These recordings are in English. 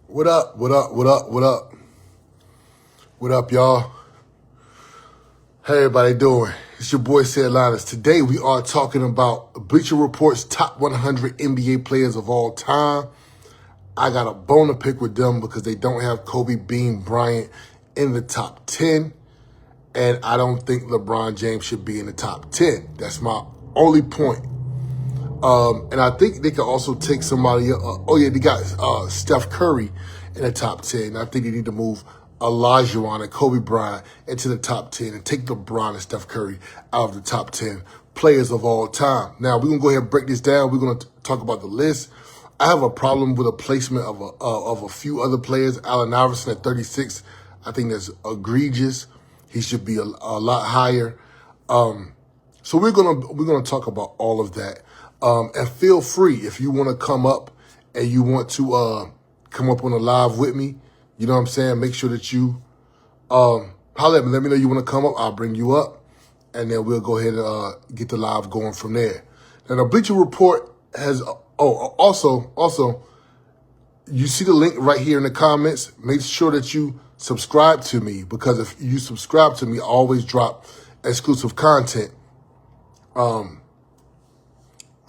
What up? What up? What up? What up? What up, y'all? How everybody doing? It's your boy, Sid Linus. Today we are talking about Bleacher Report's top 100 NBA players of all time. I got a bone to pick with them because they don't have Kobe Bean Bryant in the top 10. And I don't think LeBron James should be in the top 10. That's my only point. And I think they could also take somebody. They got Steph Curry in the top 10. I think they need to move Olajuwon and Kobe Bryant into the top 10 and take LeBron and Steph Curry out of the top 10 players of all time. Now, we're going to go ahead and break this down. We're going to talk about the list. I have a problem with the placement of a few other players. Allen Iverson at 36, I think that's egregious. He should be a lot higher. So we're gonna talk about all of that. And feel free if you want to come up and you want to come up on a live with me. You know what I'm saying? Make sure that you holler at me. Let me know you want to come up. I'll bring you up, and then we'll go ahead and get the live going from there. Now, the Bleacher Report has also, you see the link right here in the comments. Make sure that you subscribe to me, because if you subscribe to me, I always drop exclusive content.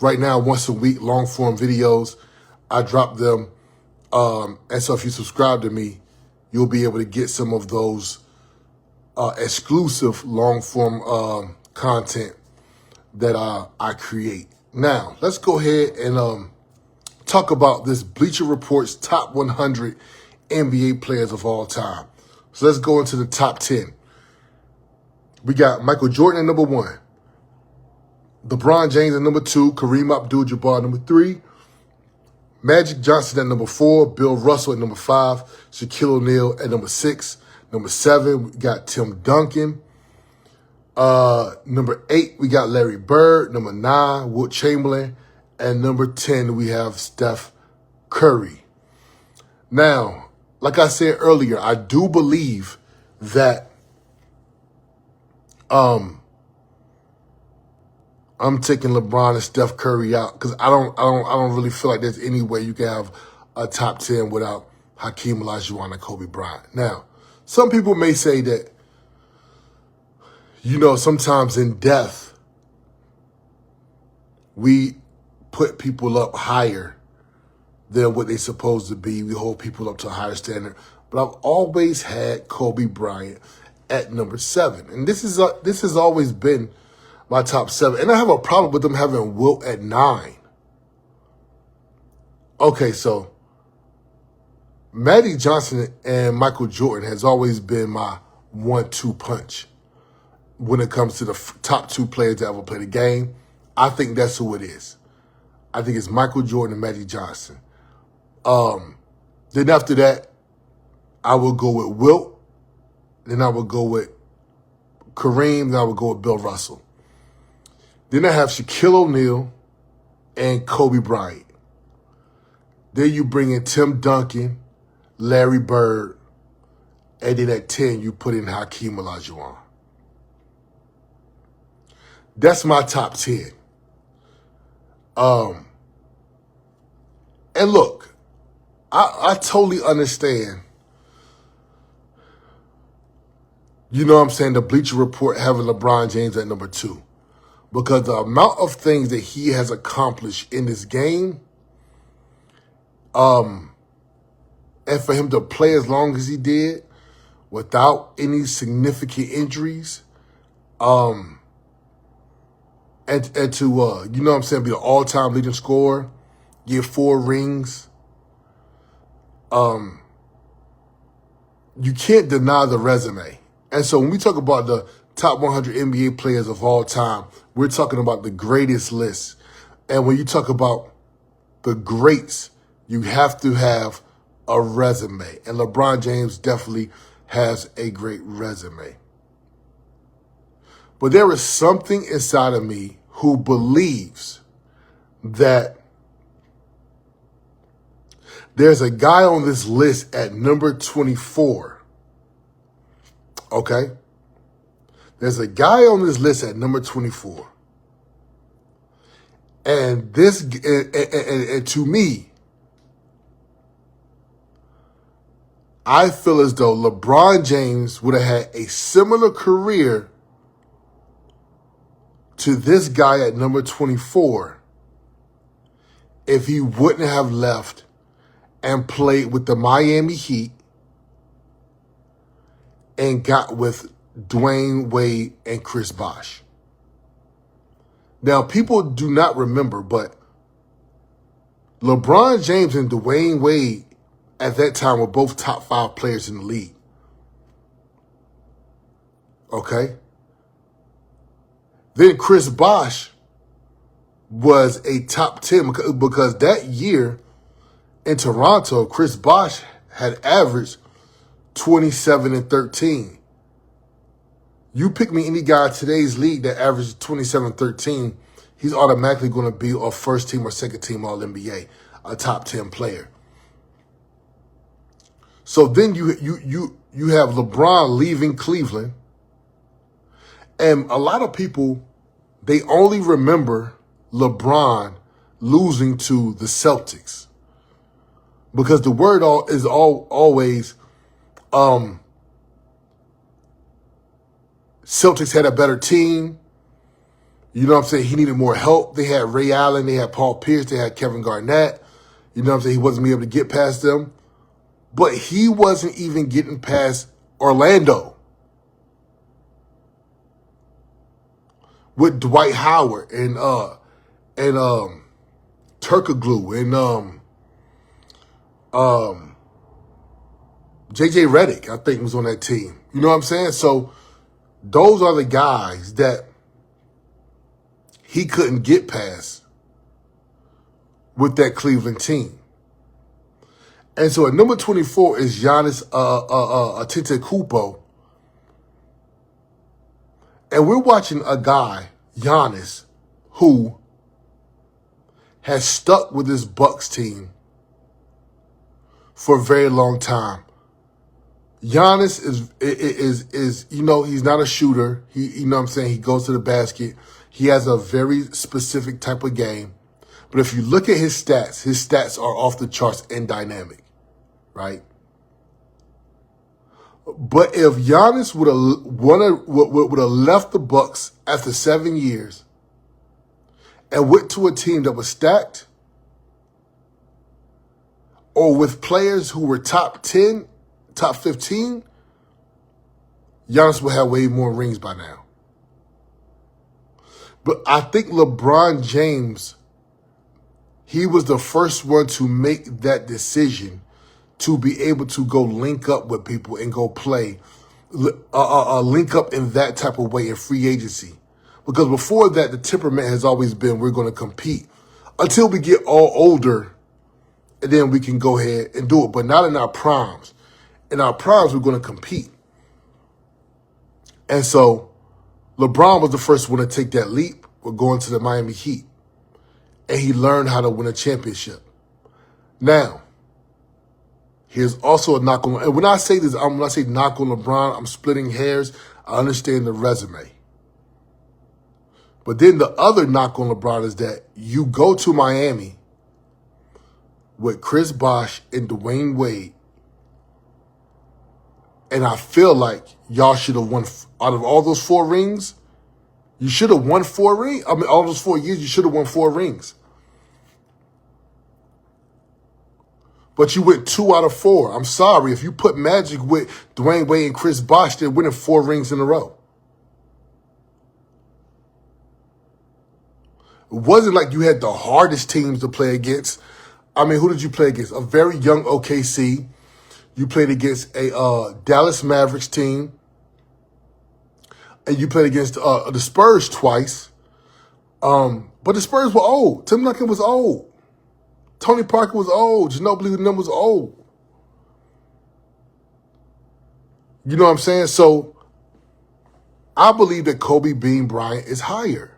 Right now, once a week, long form videos, I drop them. And so if you subscribe to me, you'll be able to get some of those exclusive long form content that I create. Now, let's go ahead and talk about this Bleacher Report's top 100 NBA players of all time. So let's go into the top 10. We got Michael Jordan at number 1. LeBron James at number 2. Kareem Abdul-Jabbar at number 3. Magic Johnson at number 4. Bill Russell at number 5. Shaquille O'Neal at number 6. Number 7, we got Tim Duncan. Number 8, we got Larry Bird. Number 9, Wilt Chamberlain. And number 10, we have Steph Curry. Now, like I said earlier, I do believe that I'm taking LeBron and Steph Curry out because I don't really feel like there's any way you can have a top 10 without Hakeem Olajuwon and Kobe Bryant. Now, some people may say that, sometimes in death, we put people up higher than what they're supposed to be. We hold people up to a higher standard. But I've always had Kobe Bryant at number 7. And this has always been my top 7. And I have a problem with them having Wilt at 9. Okay, so Magic Johnson and Michael Jordan has always been my 1-2 punch when it comes to the top 2 players that ever played the game. I think that's who it is. I think it's Michael Jordan and Magic Johnson. Then after that, I will go with Wilt. Then I will go with Kareem. Then I will go with Bill Russell. Then I have Shaquille O'Neal and Kobe Bryant. Then you bring in Tim Duncan, Larry Bird, and then at 10, you put in Hakeem Olajuwon. That's my top 10. And look, I totally understand, the Bleacher Report having LeBron James at number 2. Because the amount of things that he has accomplished in this game, and for him to play as long as he did without any significant injuries, and to, be the all-time leading scorer, get 4 rings, you can't deny the resume. And so when we talk about the top 100 NBA players of all time, we're talking about the greatest list. And when you talk about the greats, you have to have a resume. And LeBron James definitely has a great resume. But there is something inside of me who believes that there's a guy on this list at number 24. Okay? There's a guy on this list at number 24. And to me, I feel as though LeBron James would have had a similar career to this guy at number 24 if he wouldn't have left and played with the Miami Heat and got with Dwayne Wade and Chris Bosh. Now, people do not remember, but LeBron James and Dwayne Wade at that time were both top 5 players in the league. Okay? Then Chris Bosh was a top 10 because that year in Toronto, Chris Bosh had averaged 27 and 13. You pick me any guy in today's league that averages 27-13, he's automatically going to be a first team or second team All-NBA, a top 10 player. So then you have LeBron leaving Cleveland, and a lot of people, they only remember LeBron losing to the Celtics because the word is always Celtics had a better team. You know what I'm saying? He needed more help. They had Ray Allen. They had Paul Pierce. They had Kevin Garnett. You know what I'm saying? He wasn't able to get past them. But he wasn't even getting past Orlando with Dwight Howard and Turkoglu and JJ Redick, I think, was on that team. You know what I'm saying? So those are the guys that he couldn't get past with that Cleveland team. And so at number 24 is Giannis Antetokounmpo. And we're watching a guy, Giannis, who has stuck with this Bucks team for a very long time. Giannis is you know, he's not a shooter. You know what I'm saying? He goes to the basket. He has a very specific type of game. But if you look at his stats are off the charts and dynamic, right? But if Giannis would have left the Bucks after 7 years and went to a team that was stacked or with players who were top 10, top 15, Giannis would have way more rings by now. But I think LeBron James, he was the first one to make that decision to be able to go link up with people and go play, link up in that type of way in free agency. Because before that, the temperament has always been we're going to compete until we get all older, and then we can go ahead and do it. But not in our primes. In our primes, we're going to compete. And so LeBron was the first one to take that leap. We're going to the Miami Heat. And he learned how to win a championship. Now, here's also a knock on, and when I say this, when I say knock on LeBron, I'm splitting hairs. I understand the resume. But then the other knock on LeBron is that you go to Miami with Chris Bosh and Dwayne Wade, and I feel like y'all should have won, out of all those 4 rings, you should have won 4 rings. I mean, all those 4 years, you should have won 4 rings. But you went 2 out of 4. I'm sorry. If you put Magic with Dwayne Wade and Chris Bosh, they're winning 4 rings in a row. It wasn't like you had the hardest teams to play against. I mean, who did you play against? A very young OKC. You played against a Dallas Mavericks team. And you played against the Spurs twice. But the Spurs were old. Tim Duncan was old. Tony Parker was old. Ginobili was old. You know what I'm saying? So I believe that Kobe Bean Bryant is higher.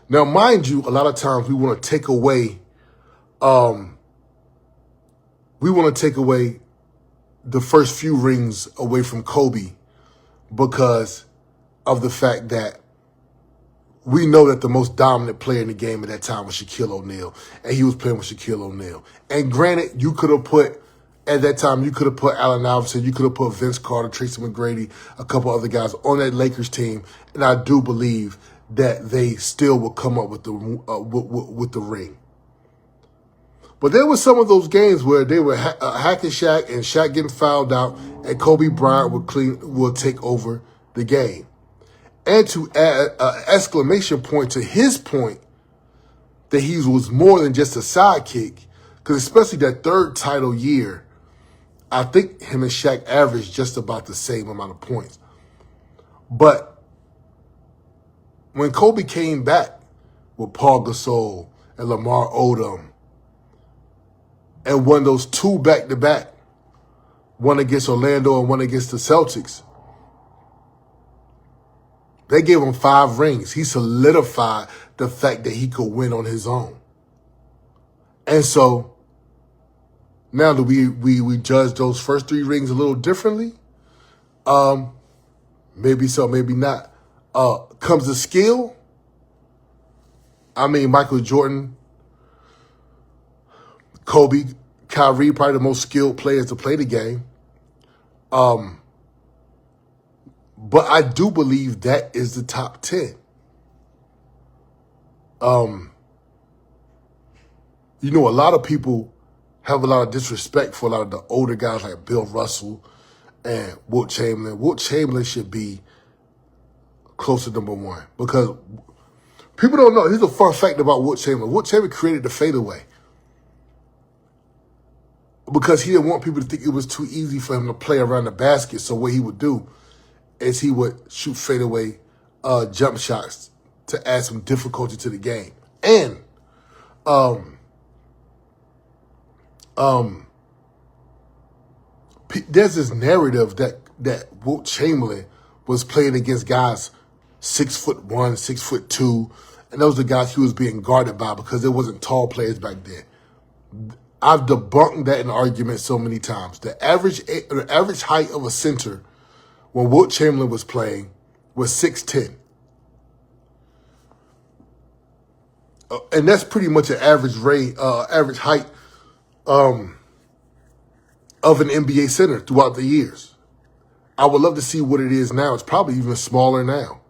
Now, mind you, a lot of times we want to take away the first few rings away from Kobe because of the fact that we know that the most dominant player in the game at that time was Shaquille O'Neal, and he was playing with Shaquille O'Neal. And granted, you could have put At that time, you could have put Allen Iverson, you could have put Vince Carter, Tracy McGrady, a couple other guys on that Lakers team, and I do believe that they still will come up with the ring. But there were some of those games where they were hacking Shaq and Shaq getting fouled out, and Kobe Bryant would take over the game. And to add an exclamation point to his point that he was more than just a sidekick, because especially that third title year, I think him and Shaq averaged just about the same amount of points. But when Kobe came back with Paul Gasol and Lamar Odom and won those two back-to-back, one against Orlando and one against the Celtics, they gave him 5 rings. He solidified the fact that he could win on his own. And so now do we judge those first 3 rings a little differently? Maybe so, maybe not. Comes the skill. I mean, Michael Jordan, Kobe, Kyrie, probably the most skilled players to play the game. But I do believe that is the top 10. You know, a lot of people have a lot of disrespect for a lot of the older guys like Bill Russell and Wilt Chamberlain. Wilt Chamberlain should be close to number 1 because people don't know. Here's a fun fact about Wilt Chamberlain. Wilt Chamberlain created the fadeaway because he didn't want people to think it was too easy for him to play around the basket. So what he would do is he would shoot fadeaway jump shots to add some difficulty to the game. And there's this narrative that Wilt Chamberlain was playing against guys 6'1", 6'2", and those are the guys he was being guarded by because there wasn't tall players back then. I've debunked that in argument so many times. The average height of a center when Wilt Chamberlain was playing was 6'10". And that's pretty much an average height of an NBA center throughout the years. I would love to see what it is now. It's probably even smaller now.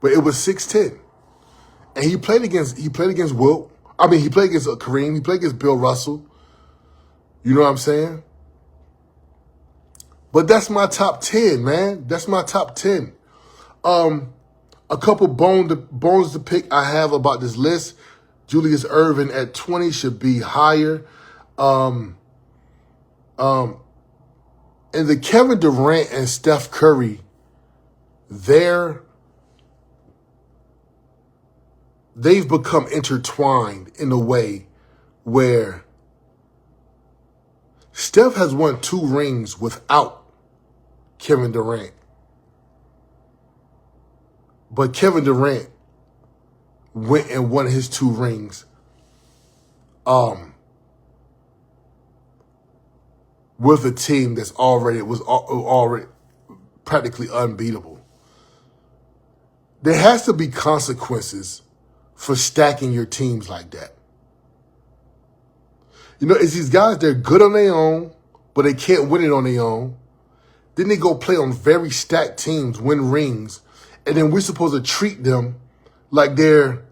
But it was 6'10". And he played against Wilt. I mean, he played against Kareem. He played against Bill Russell. You know what I'm saying? But that's my top 10, man. That's my top 10. A couple bones to pick I have about this list. Julius Erving at 20 should be higher. And the Kevin Durant and Steph Curry, they've become intertwined in a way where Steph has won 2 rings without Kevin Durant. But Kevin Durant went and won his 2 rings with a team that's already practically unbeatable. There has to be consequences for stacking your teams like that. You know, it's these guys, they're good on their own, but they can't win it on their own. Then they go play on very stacked teams, win rings, and then we're supposed to treat them like they're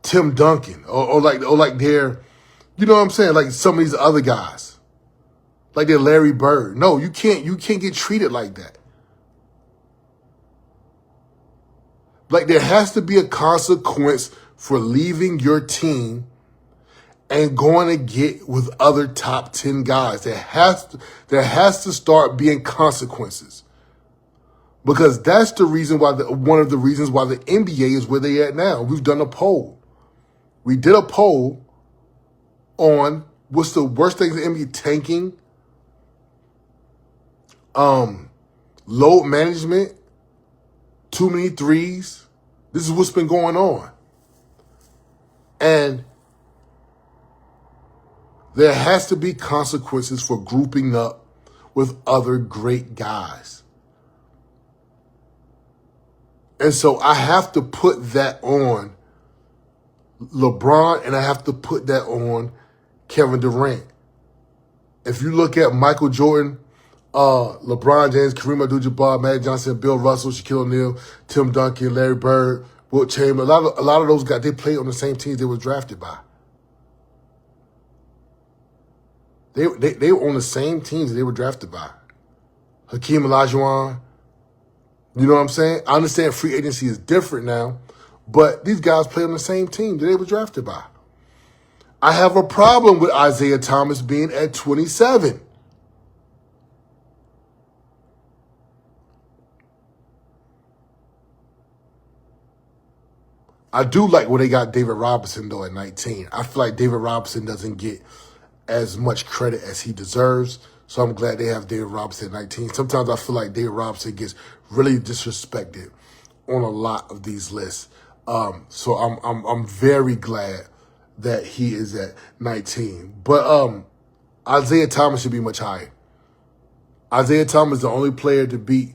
Tim Duncan or like they're, you know what I'm saying, like some of these other guys, like they're Larry Bird. No, you can't get treated like that. Like there has to be a consequence for leaving your team and going to get with other top 10 guys. There has to start being consequences. Because that's the reason why one of the reasons why the NBA is where they at now. We've done a poll. We did a poll on what's the worst things in the NBA: tanking, load management, too many threes. This is what's been going on. And there has to be consequences for grouping up with other great guys. And so I have to put that on LeBron and I have to put that on Kevin Durant. If you look at Michael Jordan, LeBron James, Kareem Abdul-Jabbar, Magic Johnson, Bill Russell, Shaquille O'Neal, Tim Duncan, Larry Bird, Wilt Chamberlain, a lot of those guys, they played on the same teams they were drafted by. They were on the same teams they were drafted by. Hakeem Olajuwon. You know what I'm saying? I understand free agency is different now, but these guys play on the same team that they were drafted by. I have a problem with Isaiah Thomas being at 27. I do like where they got David Robinson, though, at 19. I feel like David Robinson doesn't get as much credit as he deserves, so I'm glad they have David Robinson at 19. Sometimes I feel like David Robinson gets really disrespected on a lot of these lists. So I'm very glad that he is at 19. But Isaiah Thomas should be much higher. Isaiah Thomas is the only player to beat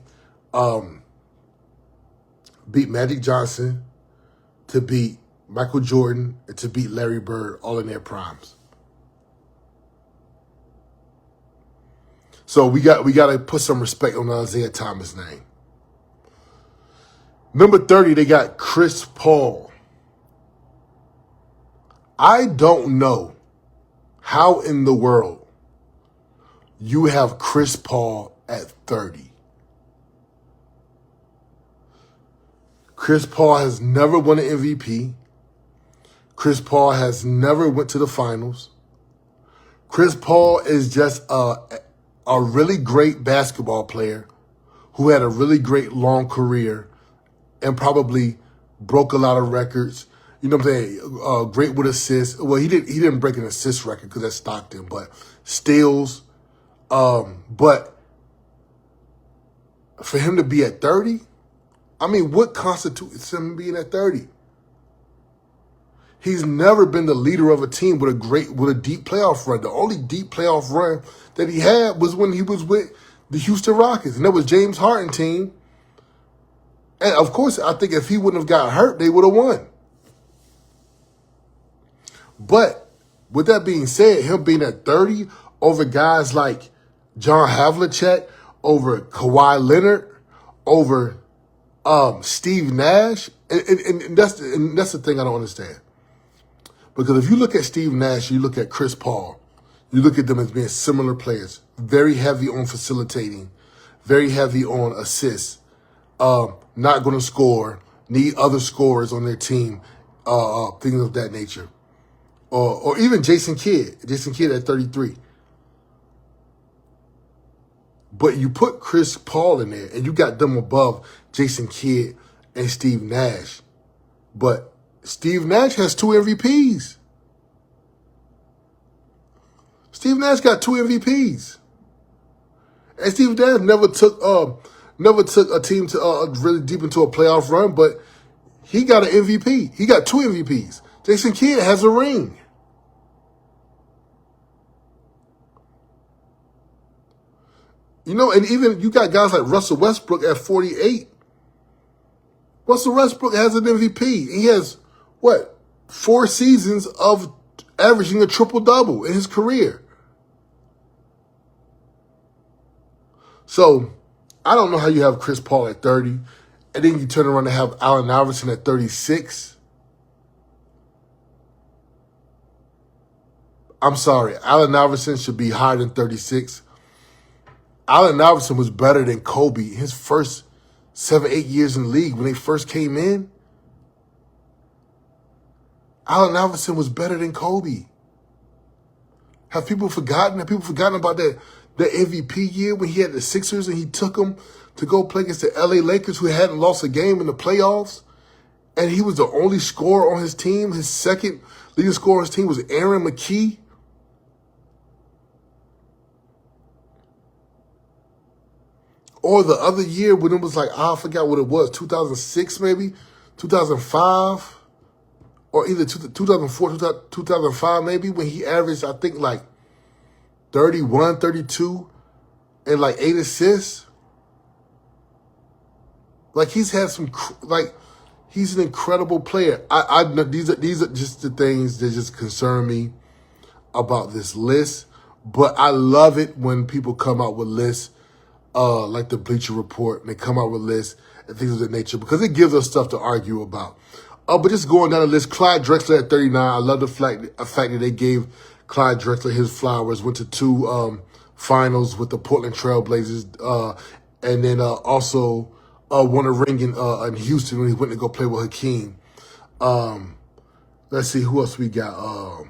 Magic Johnson, to beat Michael Jordan, and to beat Larry Bird, all in their primes. So we got to put some respect on Isaiah Thomas' name. Number 30, they got Chris Paul. I don't know how in the world you have Chris Paul at 30. Chris Paul has never won an MVP. Chris Paul has never went to the finals. Chris Paul is just a really great basketball player who had a really great long career and probably broke a lot of records. You know what I'm saying? Great with assists. Well, he didn't break an assist record because that's Stockton, but steals. But for him to be at 30, I mean, what constitutes him being at 30? He's never been the leader of a team with a deep playoff run. The only deep playoff run that he had was when he was with the Houston Rockets, and that was James Harden's team. And of course, I think if he wouldn't have got hurt, they would have won. But with that being said, him being at 30 over guys like John Havlicek, over Kawhi Leonard, over Steve Nash, and that's the thing I don't understand. Because if you look at Steve Nash, you look at Chris Paul, you look at them as being similar players, very heavy on facilitating, very heavy on assists, not going to score, need other scorers on their team, things of that nature. Or even Jason Kidd at 33. But you put Chris Paul in there, and you got them above Jason Kidd and Steve Nash. But Steve Nash has 2 MVPs. Steve Nash got 2 MVPs. And Steve Nash never took a team to really deep into a playoff run, but he got an MVP. He got 2 MVPs. Jason Kidd has a ring. You know, and even you got guys like Russell Westbrook at 48. Russell Westbrook has an MVP. He has, 4 seasons of averaging a triple-double in his career. So, I don't know how you have Chris Paul at 30, and then you turn around and have Allen Iverson at 36. I'm sorry, Allen Iverson should be higher than 36. Allen Iverson was better than Kobe his first 7-8 years in the league when they first came in. Allen Iverson was better than Kobe. Have people forgotten? Have people forgotten about that MVP year when he had the Sixers and he took them to go play against the LA Lakers who hadn't lost a game in the playoffs? And he was the only scorer on his team. His second leading scorer on his team was Aaron McKee. Or the other year when it was like, I forgot what it was, 2006 maybe, 2005, or either 2004, 2005 maybe, when he averaged, I think, like 31, 32, and like 8 assists. Like, he's had some, he's an incredible player. These are just the things that just concern me. about this list, but I love it when people come out with lists like the Bleacher Report, and they come out with lists and things of that nature because it gives us stuff to argue about. But just going down the list, Clyde Drexler at 39. I love the fact that they gave Clyde Drexler his flowers. Went to 2 finals with the Portland Trailblazers, and then also won a ring in Houston when he went to go play with Hakeem. Let's see who else we got.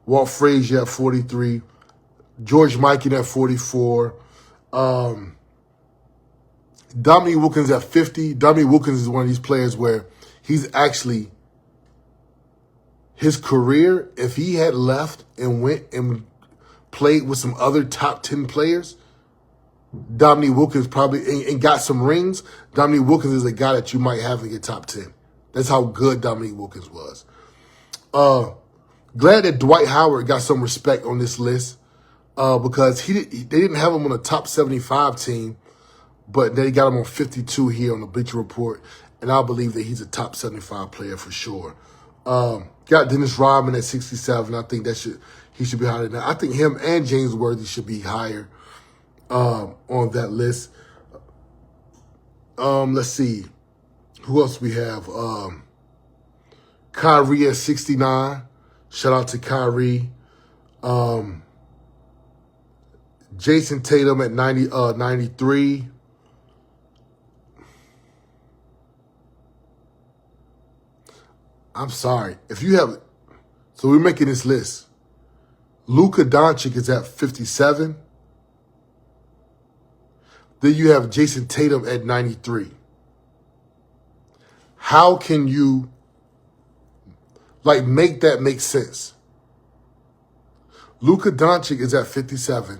Walt Frazier at 43, George Mikan at 44. Dominique Wilkins at 50. Dominique Wilkins is one of these players where he's actually, his career, if he had left and went and played with some other top 10 players, Dominique Wilkins probably, and got some rings, Dominique Wilkins is a guy that you might have in your top 10. That's how good Dominique Wilkins was. Glad that Dwight Howard got some respect on this list because they didn't have him on the top 75 team, but they got him on 52 here on the Bleacher Report, and I believe that he's a top 75 player for sure. Got Dennis Rodman at 67. I think he should be higher than that. I think him and James Worthy should be higher on that list. Let's see. Who else we have? Kyrie at 69. Shout out to Kyrie. Jason Tatum at 93. I'm sorry. If you have, so we're making this list. Luka Doncic is at 57. Then you have Jason Tatum at 93. How can you, make that make sense? Luka Doncic is at 57.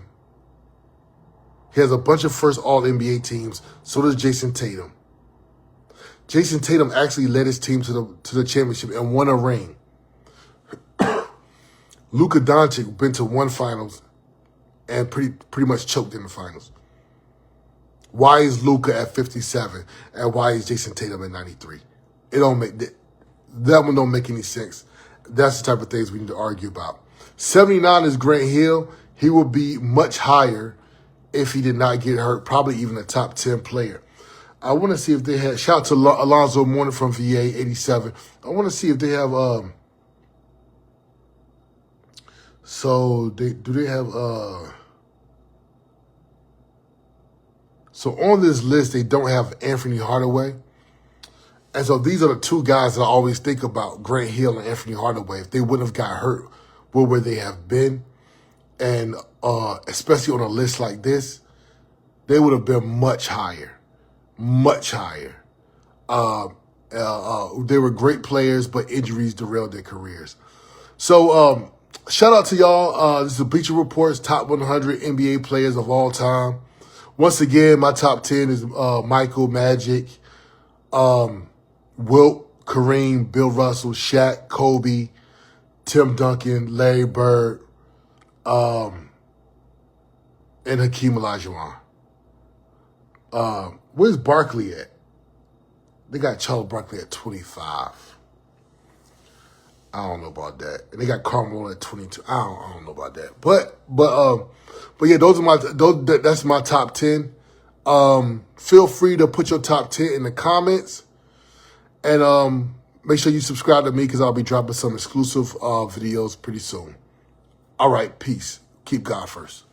He has a bunch of first All-NBA teams. So does Jason Tatum. Jason Tatum actually led his team to the championship and won a ring. Luka Doncic been to 1 finals and pretty much choked in the finals. Why is Luka at 57 and why is Jason Tatum at 93? It don't make that one don't make any sense. That's the type of things we need to argue about. 79 is Grant Hill. He will be much higher if he did not get hurt, probably even a top 10 player. I want to see if they had, shout out to Alonzo Mourning from VA, 87. I want to see if they have, so on this list, they don't have Anthony Hardaway. And so these are the 2 guys that I always think about, Grant Hill and Anthony Hardaway. If they wouldn't have got hurt, where would they have been? And especially on a list like this, they would have been much higher. Much higher. They were great players, but injuries derailed their careers. So shout out to y'all. This is the Bleacher Report's top 100 NBA players of all time. Once again, my top 10 is Michael, Magic, Wilt, Kareem, Bill Russell, Shaq, Kobe, Tim Duncan, Larry Bird, and Hakeem Olajuwon. Where's Barkley at? They got Charles Barkley at 25. I don't know about that. And they got Carmelo at 22. I don't know about that. But yeah, that's my top 10. Feel free to put your top 10 in the comments. And make sure you subscribe to me because I'll be dropping some exclusive videos pretty soon. All right, peace. Keep God first.